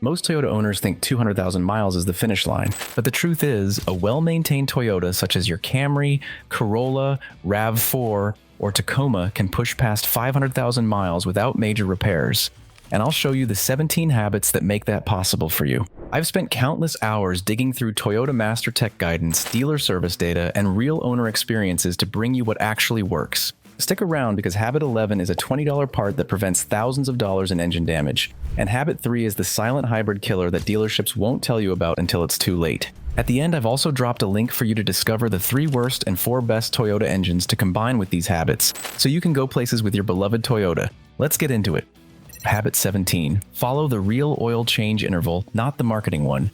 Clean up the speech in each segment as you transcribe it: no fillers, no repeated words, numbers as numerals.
Most Toyota owners think 200,000 miles is the finish line, but the truth is, a well-maintained Toyota such as your Camry, Corolla, RAV4, or Tacoma can push past 500,000 miles without major repairs. And I'll show you the 17 habits that make that possible for you. I've spent countless hours digging through Toyota Master Tech guidance, dealer service data, and real owner experiences to bring you what actually works. Stick around because Habit 11 is a $20 part that prevents thousands of dollars in engine damage, and Habit 3 is the silent hybrid killer that dealerships won't tell you about until it's too late. At the end, I've also dropped a link for you to discover the 3 worst and 4 best Toyota engines to combine with these habits, so you can go places with your beloved Toyota. Let's get into it. Habit 17. Follow the real oil change interval, not the marketing one.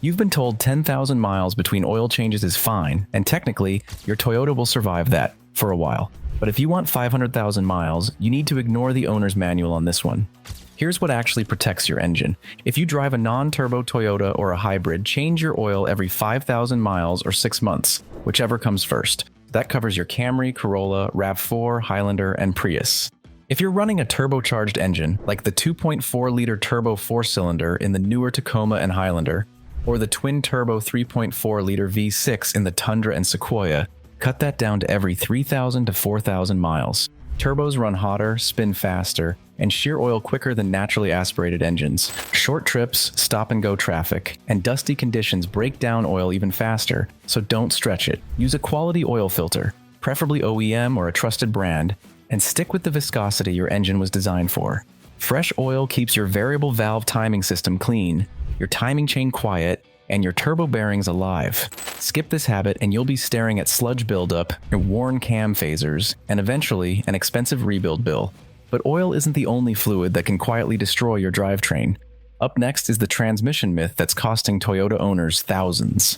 You've been told 10,000 miles between oil changes is fine, and technically, your Toyota will survive that for a while. But if you want 500,000 miles, you need to ignore the owner's manual on this one. Here's what actually protects your engine. If you drive a non-turbo Toyota or a hybrid, change your oil every 5,000 miles or 6 months, whichever comes first. That covers your Camry, Corolla, RAV4, Highlander, and Prius. If you're running a turbocharged engine, like the 2.4-liter turbo 4-cylinder in the newer Tacoma and Highlander, or the twin-turbo 3.4-liter V6 in the Tundra and Sequoia, cut that down to every 3,000 to 4,000 miles. Turbos run hotter, spin faster, and shear oil quicker than naturally aspirated engines. Short trips, stop-and-go traffic, and dusty conditions break down oil even faster, so don't stretch it. Use a quality oil filter, preferably OEM or a trusted brand, and stick with the viscosity your engine was designed for. Fresh oil keeps your variable valve timing system clean, your timing chain quiet, and your turbo bearings alive. Skip this habit and you'll be staring at sludge buildup, worn cam phasers, and eventually an expensive rebuild bill. But oil isn't the only fluid that can quietly destroy your drivetrain. Up next is the transmission myth that's costing Toyota owners thousands.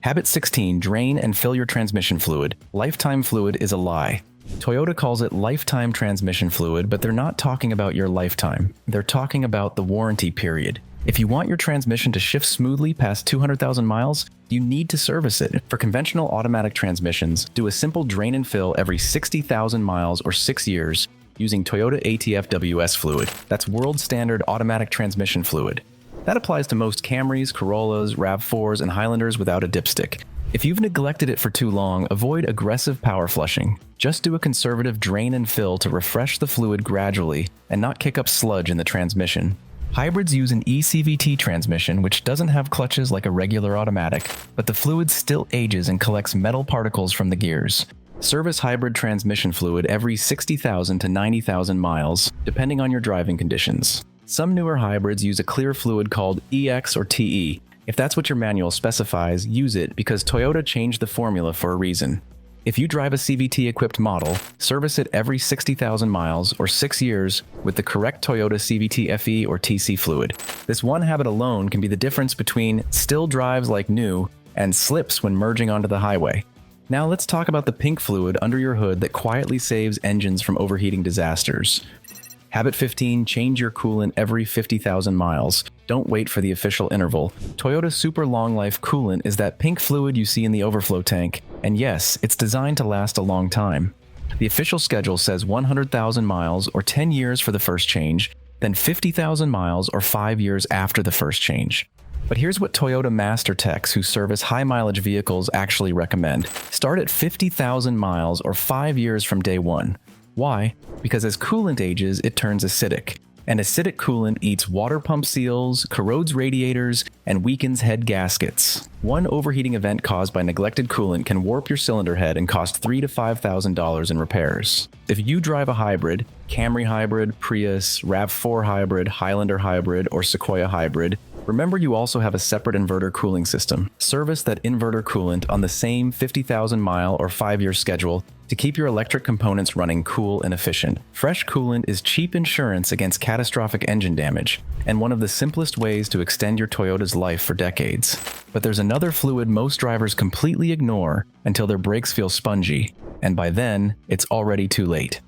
Habit 16. Drain and fill your transmission fluid. Lifetime fluid is a lie. Toyota calls it lifetime transmission fluid, but they're not talking about your lifetime. They're talking about the warranty period. If you want your transmission to shift smoothly past 200,000 miles, you need to service it. For conventional automatic transmissions, do a simple drain and fill every 60,000 miles or 6 years using Toyota ATF WS fluid. That's world standard automatic transmission fluid. That applies to most Camrys, Corollas, RAV4s, and Highlanders without a dipstick. If you've neglected it for too long, avoid aggressive power flushing. Just do a conservative drain and fill to refresh the fluid gradually and not kick up sludge in the transmission. Hybrids use an eCVT transmission, which doesn't have clutches like a regular automatic, but the fluid still ages and collects metal particles from the gears. Service hybrid transmission fluid every 60,000 to 90,000 miles, depending on your driving conditions. Some newer hybrids use a clear fluid called EX or TE. If that's what your manual specifies, use it because Toyota changed the formula for a reason. If you drive a CVT-equipped model, service it every 60,000 miles or 6 years with the correct Toyota CVT FE or TC fluid. This one habit alone can be the difference between still drives like new and slips when merging onto the highway. Now let's talk about the pink fluid under your hood that quietly saves engines from overheating disasters. Habit 15. Change your coolant every 50,000 miles. Don't wait for the official interval. Toyota's super long life coolant is that pink fluid you see in the overflow tank, and yes, it's designed to last a long time. The official schedule says 100,000 miles or 10 years for the first change, then 50,000 miles or 5 years after the first change. But here's what Toyota Master Techs who service high mileage vehicles actually recommend. Start at 50,000 miles or 5 years from day one. Why? Because as coolant ages, it turns acidic. And acidic coolant eats water pump seals, corrodes radiators, and weakens head gaskets. One overheating event caused by neglected coolant can warp your cylinder head and cost $3,000 to $5,000 in repairs. If you drive a hybrid, Camry hybrid, Prius, RAV4 hybrid, Highlander hybrid, or Sequoia hybrid, remember you also have a separate inverter cooling system. Service that inverter coolant on the same 50,000 mile or 5-year schedule to keep your electric components running cool and efficient. Fresh coolant is cheap insurance against catastrophic engine damage, and one of the simplest ways to extend your Toyota's life for decades. But there's another fluid most drivers completely ignore until their brakes feel spongy, and by then, it's already too late.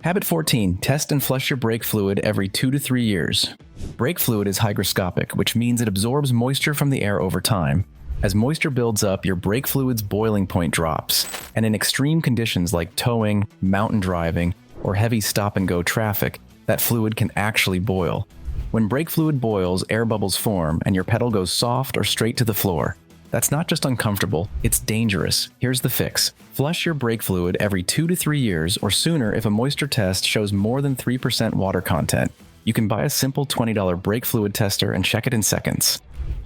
Habit 14. Test and flush your brake fluid every 2 to 3 years. Brake fluid is hygroscopic, which means it absorbs moisture from the air over time. As moisture builds up, your brake fluid's boiling point drops, and in extreme conditions like towing, mountain driving, or heavy stop-and-go traffic, that fluid can actually boil. When brake fluid boils, air bubbles form, and your pedal goes soft or straight to the floor. That's not just uncomfortable, it's dangerous. Here's the fix. Flush your brake fluid every 2 to 3 years or sooner if a moisture test shows more than 3% water content. You can buy a simple $20 brake fluid tester and check it in seconds.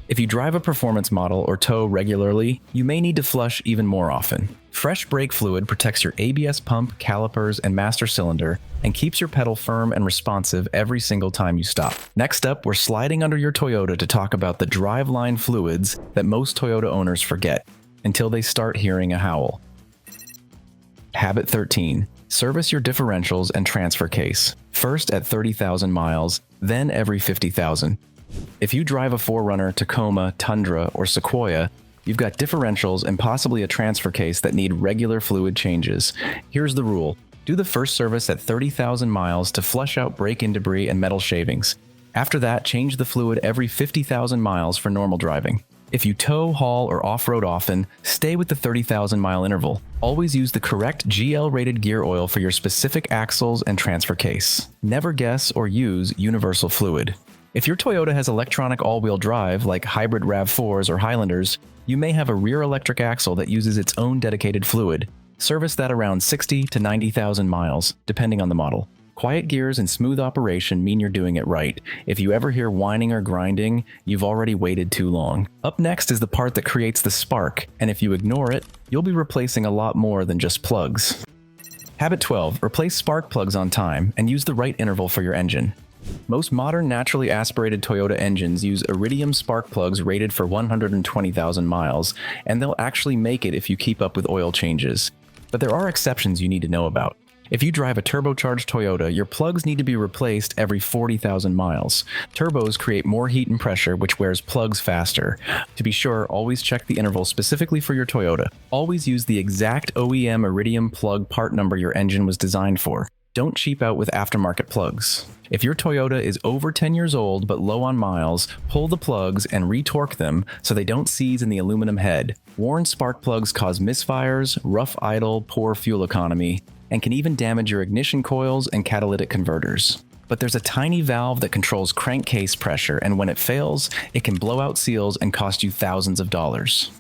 If you drive a performance model or tow regularly, you may need to flush even more often. Fresh brake fluid protects your ABS pump, calipers, and master cylinder, and keeps your pedal firm and responsive every single time you stop. Next up, we're sliding under your Toyota to talk about the driveline fluids that most Toyota owners forget, until they start hearing a howl. Habit 13. Service your differentials and transfer case. First at 30,000 miles, then every 50,000. If you drive a 4Runner, Tacoma, Tundra, or Sequoia, you've got differentials and possibly a transfer case that need regular fluid changes. Here's the rule. Do the first service at 30,000 miles to flush out break-in debris and metal shavings. After that, change the fluid every 50,000 miles for normal driving. If you tow, haul, or off-road often, stay with the 30,000-mile interval. Always use the correct GL-rated gear oil for your specific axles and transfer case. Never guess or use universal fluid. If your Toyota has electronic all-wheel drive, like hybrid RAV4s or Highlanders, you may have a rear electric axle that uses its own dedicated fluid. Service that around 60 to 90,000 miles, depending on the model. Quiet gears and smooth operation mean you're doing it right. If you ever hear whining or grinding, you've already waited too long. Up next is the part that creates the spark, and if you ignore it, you'll be replacing a lot more than just plugs. Habit 12. Replace spark plugs on time and use the right interval for your engine. Most modern naturally aspirated Toyota engines use iridium spark plugs rated for 120,000 miles, and they'll actually make it if you keep up with oil changes. But there are exceptions you need to know about. If you drive a turbocharged Toyota, your plugs need to be replaced every 40,000 miles. Turbos create more heat and pressure, which wears plugs faster. To be sure, always check the interval specifically for your Toyota. Always use the exact OEM iridium plug part number your engine was designed for. Don't cheap out with aftermarket plugs. If your Toyota is over 10 years old but low on miles, pull the plugs and retorque them so they don't seize in the aluminum head. Worn spark plugs cause misfires, rough idle, poor fuel economy, and can even damage your ignition coils and catalytic converters. But there's a tiny valve that controls crankcase pressure, and when it fails, it can blow out seals and cost you thousands of dollars.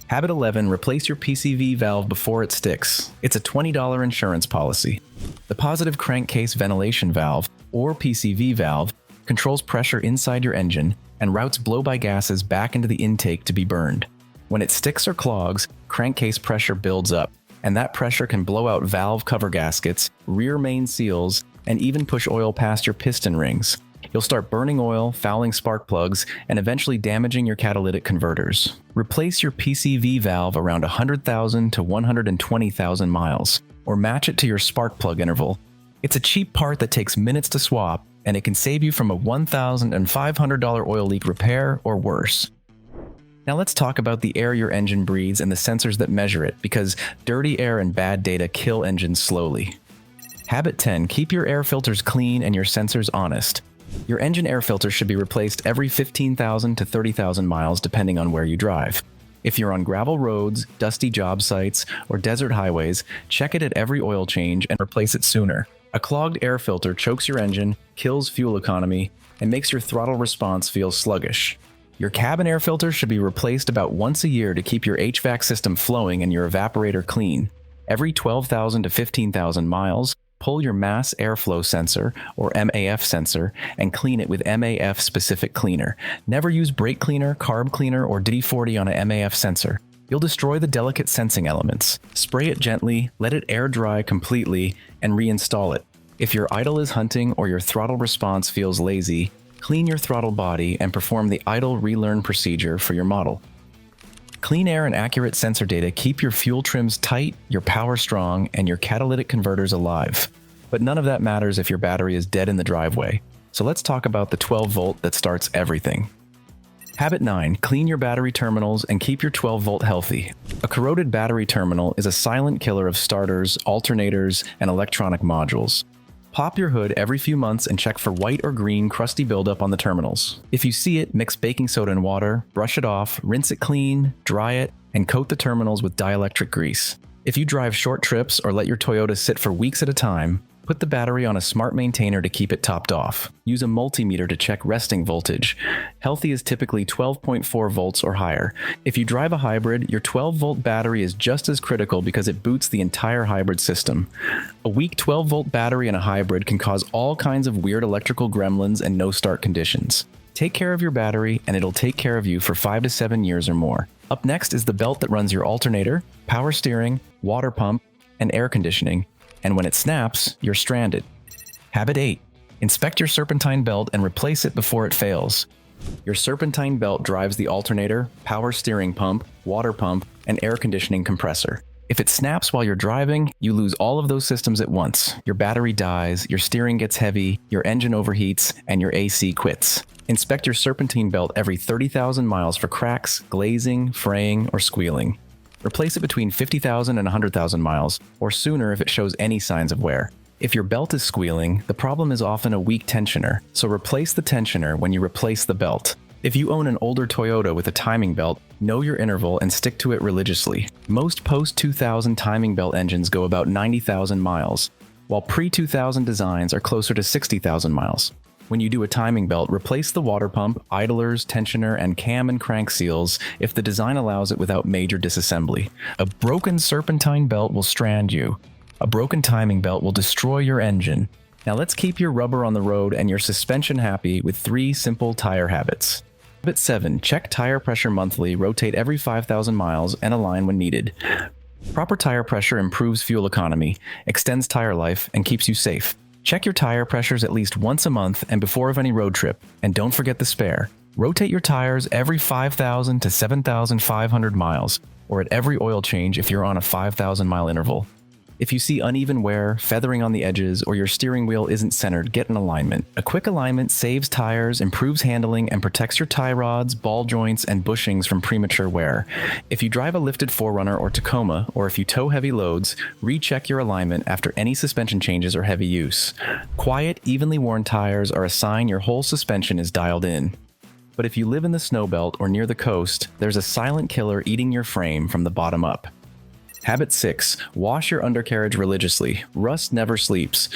Habit 11. Replace your PCV valve before it sticks. It's a $20 insurance policy. The positive crankcase ventilation valve, or PCV valve, controls pressure inside your engine and routes blow-by gases back into the intake to be burned. When it sticks or clogs, crankcase pressure builds up, and that pressure can blow out valve cover gaskets, rear main seals, and even push oil past your piston rings. You'll start burning oil, fouling spark plugs, and eventually damaging your catalytic converters. Replace your PCV valve around 100,000 to 120,000 miles, or match it to your spark plug interval. It's a cheap part that takes minutes to swap, and it can save you from a $1,500 oil leak repair or worse. Now let's talk about the air your engine breathes and the sensors that measure it, because dirty air and bad data kill engines slowly. Habit 10. Keep your air filters clean and your sensors honest. Your engine air filter should be replaced every 15,000 to 30,000 miles depending on where you drive. If you're on gravel roads, dusty job sites, or desert highways, check it at every oil change and replace it sooner. A clogged air filter chokes your engine, kills fuel economy, and makes your throttle response feel sluggish. Your cabin air filter should be replaced about once a year to keep your HVAC system flowing and your evaporator clean. Every 12,000 to 15,000 miles, pull your mass airflow sensor, or MAF sensor, and clean it with MAF-specific cleaner. Never use brake cleaner, carb cleaner, or WD-40 on a MAF sensor. You'll destroy the delicate sensing elements. Spray it gently, let it air dry completely, and reinstall it. If your idle is hunting or your throttle response feels lazy, clean your throttle body and perform the idle relearn procedure for your model. Clean air and accurate sensor data keep your fuel trims tight, your power strong, and your catalytic converters alive. But none of that matters if your battery is dead in the driveway. So let's talk about the 12-volt that starts everything. Habit 9. Clean your battery terminals and keep your 12-volt healthy. A corroded battery terminal is a silent killer of starters, alternators, and electronic modules. Pop your hood every few months and check for white or green crusty buildup on the terminals. If you see it, mix baking soda and water, brush it off, rinse it clean, dry it, and coat the terminals with dielectric grease. If you drive short trips or let your Toyota sit for weeks at a time, Put the battery on a smart maintainer to keep it topped off. Use a multimeter to check resting voltage. Healthy is typically 12.4 volts or higher. If you drive a hybrid, your 12-volt battery is just as critical because it boots the entire hybrid system. A weak 12-volt battery in a hybrid can cause all kinds of weird electrical gremlins and no-start conditions. Take care of your battery, and it'll take care of you for 5 to 7 years or more. Up next is the belt that runs your alternator, power steering, water pump, and air conditioning. And when it snaps, you're stranded. Habit 8. Inspect your serpentine belt and replace it before it fails. Your serpentine belt drives the alternator, power steering pump, water pump, and air conditioning compressor. If it snaps while you're driving, you lose all of those systems at once. Your battery dies, your steering gets heavy, your engine overheats, and your AC quits. Inspect your serpentine belt every 30,000 miles for cracks, glazing, fraying, or squealing. Replace it between 50,000 and 100,000 miles, or sooner if it shows any signs of wear. If your belt is squealing, the problem is often a weak tensioner, so replace the tensioner when you replace the belt. If you own an older Toyota with a timing belt, know your interval and stick to it religiously. Most post-2000 timing belt engines go about 90,000 miles, while pre-2000 designs are closer to 60,000 miles. When you do a timing belt, replace the water pump, idlers, tensioner, and cam and crank seals if the design allows it without major disassembly. A broken serpentine belt will strand you. A broken timing belt will destroy your engine. Now let's keep your rubber on the road and your suspension happy with 3 simple tire habits. Habit 7. Check tire pressure monthly, rotate every 5,000 miles, and align when needed. Proper tire pressure improves fuel economy, extends tire life, and keeps you safe. Check your tire pressures at least once a month and before of any road trip, and don't forget the spare. Rotate your tires every 5,000 to 7,500 miles, or at every oil change if you're on a 5,000 mile interval. If you see uneven wear, feathering on the edges, or your steering wheel isn't centered, get an alignment. A quick alignment saves tires, improves handling, and protects your tie rods, ball joints, and bushings from premature wear. If you drive a lifted 4Runner or Tacoma, or if you tow heavy loads, recheck your alignment after any suspension changes or heavy use. Quiet, evenly worn tires are a sign your whole suspension is dialed in. But if you live in the snow belt or near the coast, there's a silent killer eating your frame from the bottom up. Habit 6. Wash your undercarriage religiously. Rust never sleeps.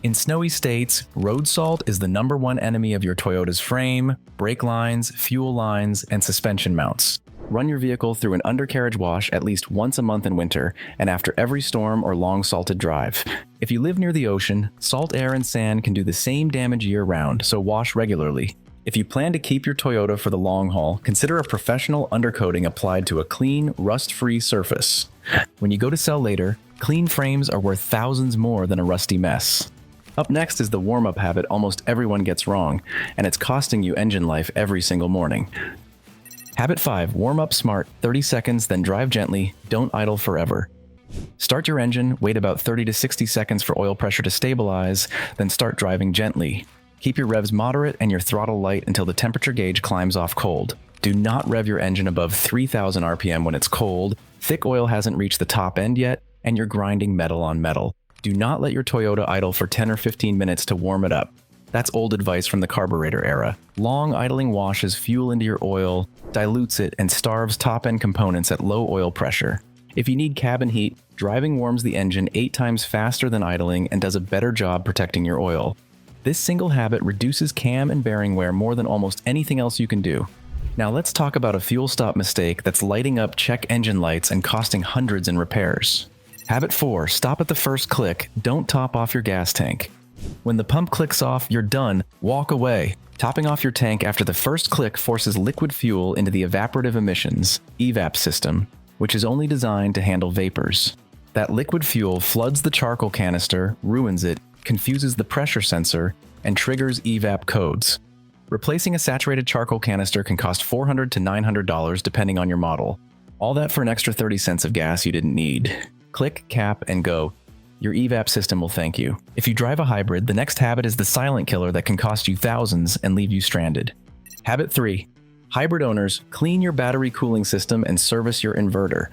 In snowy states, road salt is the #1 enemy of your Toyota's frame, brake lines, fuel lines, and suspension mounts. Run your vehicle through an undercarriage wash at least once a month in winter, and after every storm or long salted drive. If you live near the ocean, salt air and sand can do the same damage year-round, so wash regularly. If you plan to keep your Toyota for the long haul, consider a professional undercoating applied to a clean, rust-free surface. When you go to sell later, clean frames are worth thousands more than a rusty mess. Up next is the warm-up habit almost everyone gets wrong, and it's costing you engine life every single morning. Habit 5. Warm up smart, 30 seconds, then drive gently, don't idle forever. Start your engine, wait about 30 to 60 seconds for oil pressure to stabilize, then start driving gently. Keep your revs moderate and your throttle light until the temperature gauge climbs off cold. Do not rev your engine above 3,000 RPM when it's cold, thick oil hasn't reached the top end yet, and you're grinding metal on metal. Do not let your Toyota idle for 10 or 15 minutes to warm it up. That's old advice from the carburetor era. Long idling washes fuel into your oil, dilutes it, and starves top-end components at low oil pressure. If you need cabin heat, driving warms the engine 8 times faster than idling and does a better job protecting your oil. This single habit reduces cam and bearing wear more than almost anything else you can do. Now let's talk about a fuel stop mistake that's lighting up check engine lights and costing hundreds in repairs. Habit 4. Stop at the first click. Don't top off your gas tank. When the pump clicks off, you're done. Walk away. Topping off your tank after the first click forces liquid fuel into the evaporative emissions (EVAP) system, which is only designed to handle vapors. That liquid fuel floods the charcoal canister, ruins it, confuses the pressure sensor, and triggers EVAP codes. Replacing a saturated charcoal canister can cost $400 to $900 depending on your model. All that for an extra 30 cents of gas you didn't need. Click, cap, and go. Your EVAP system will thank you. If you drive a hybrid, the next habit is the silent killer that can cost you thousands and leave you stranded. Habit 3. Hybrid owners, clean your battery cooling system and service your inverter.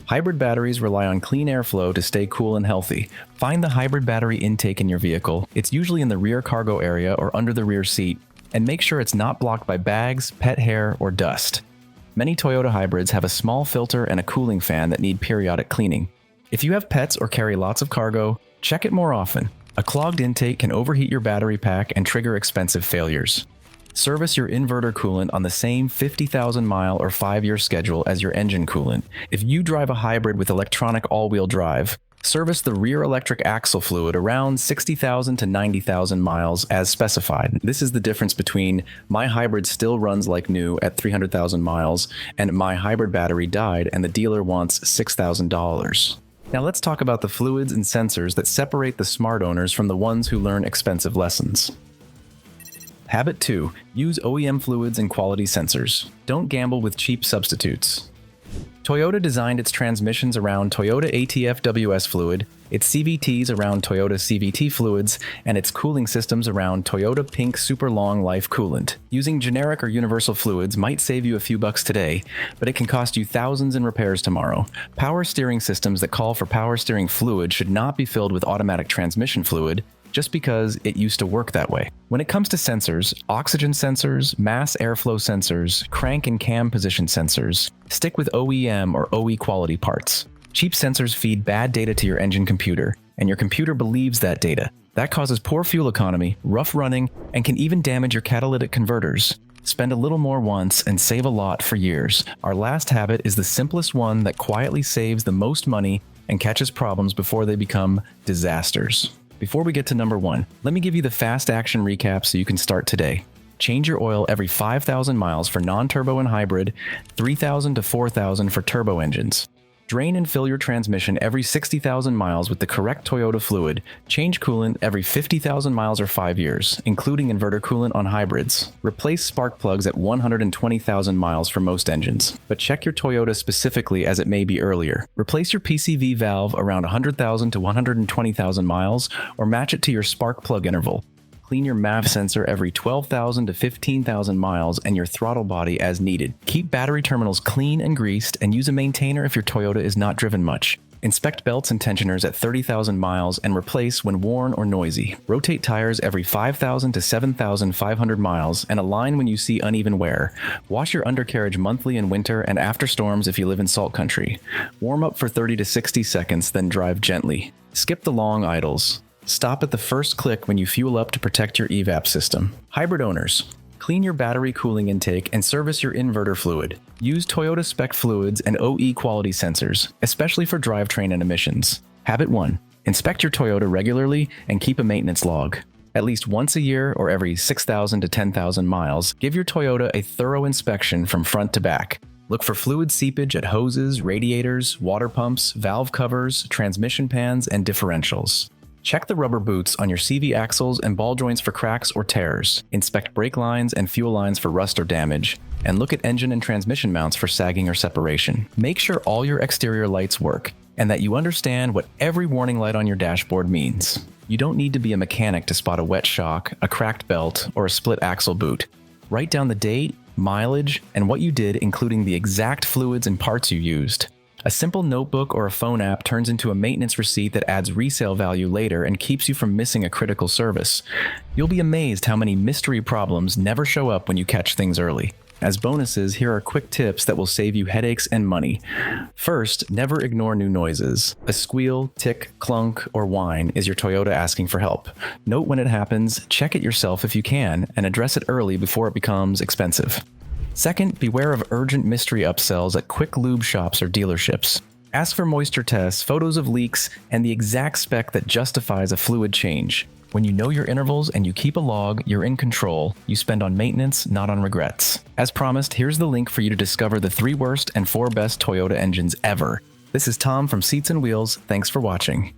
Hybrid batteries rely on clean airflow to stay cool and healthy. Find the hybrid battery intake in your vehicle. It's usually in the rear cargo area or under the rear seat, and make sure it's not blocked by bags, pet hair, or dust. Many Toyota hybrids have a small filter and a cooling fan that need periodic cleaning. If you have pets or carry lots of cargo, Check it more often. A clogged intake can overheat your battery pack and trigger expensive failures. Service your inverter coolant on the same 50,000-mile or 5-year schedule as your engine coolant. If you drive a hybrid with electronic all-wheel drive, service the rear electric axle fluid around 60,000 to 90,000 miles as specified. This is the difference between my hybrid still runs like new at 300,000 miles and my hybrid battery died and the dealer wants $6,000. Now let's talk about the fluids and sensors that separate the smart owners from the ones who learn expensive lessons. Habit 2. Use OEM fluids and quality sensors. Don't gamble with cheap substitutes. Toyota designed its transmissions around Toyota ATF WS fluid, its CVTs around Toyota CVT fluids, and its cooling systems around Toyota Pink Super Long Life coolant. Using generic or universal fluids might save you a few bucks today, but it can cost you thousands in repairs tomorrow. Power steering systems that call for power steering fluid should not be filled with automatic transmission fluid, just because it used to work that way. When it comes to sensors, oxygen sensors, mass airflow sensors, crank and cam position sensors, stick with OEM or OE quality parts. Cheap sensors feed bad data to your engine computer, and your computer believes that data. That causes poor fuel economy, rough running, and can even damage your catalytic converters. Spend a little more once and save a lot for years. Our last habit is the simplest one that quietly saves the most money and catches problems before they become disasters. Before we get to number 1, let me give you the fast action recap so you can start today. Change your oil every 5,000 miles for non-turbo and hybrid, 3,000 to 4,000 for turbo engines. Drain and fill your transmission every 60,000 miles with the correct Toyota fluid. Change coolant every 50,000 miles or 5 years, including inverter coolant on hybrids. Replace spark plugs at 120,000 miles for most engines, but check your Toyota specifically as it may be earlier. Replace your PCV valve around 100,000 to 120,000 miles or match it to your spark plug interval. Clean your MAV sensor every 12,000 to 15,000 miles and your throttle body as needed. Keep battery terminals clean and greased and use a maintainer if your Toyota is not driven much. Inspect belts and tensioners at 30,000 miles and replace when worn or noisy. Rotate tires every 5,000 to 7,500 miles and align when you see uneven wear. Wash your undercarriage monthly in winter and after storms if you live in salt country. Warm up for 30 to 60 seconds, then drive gently. Skip the long idles. Stop at the first click when you fuel up to protect your evap system. Hybrid owners, clean your battery cooling intake and service your inverter fluid. Use Toyota spec fluids and OE quality sensors, especially for drivetrain and emissions. Habit 1. Inspect your Toyota regularly and keep a maintenance log. At least once a year or every 6,000 to 10,000 miles, give your Toyota a thorough inspection from front to back. Look for fluid seepage at hoses, radiators, water pumps, valve covers, transmission pans, and differentials. Check the rubber boots on your CV axles and ball joints for cracks or tears. Inspect brake lines and fuel lines for rust or damage. And look at engine and transmission mounts for sagging or separation. Make sure all your exterior lights work and that you understand what every warning light on your dashboard means. You don't need to be a mechanic to spot a wet shock, a cracked belt, or a split axle boot. Write down the date, mileage, and what you did, including the exact fluids and parts you used. A simple notebook or a phone app turns into a maintenance receipt that adds resale value later and keeps you from missing a critical service. You'll be amazed how many mystery problems never show up when you catch things early. As bonuses, here are quick tips that will save you headaches and money. First, never ignore new noises. A squeal, tick, clunk, or whine is your Toyota asking for help. Note when it happens, check it yourself if you can, and address it early before it becomes expensive. Second, beware of urgent mystery upsells at quick lube shops or dealerships. Ask for moisture tests, photos of leaks, and the exact spec that justifies a fluid change. When you know your intervals and you keep a log, you're in control. You spend on maintenance, not on regrets. As promised, here's the link for you to discover the 3 worst and 4 best Toyota engines ever. This is Tom from Seats and Wheels. Thanks for watching.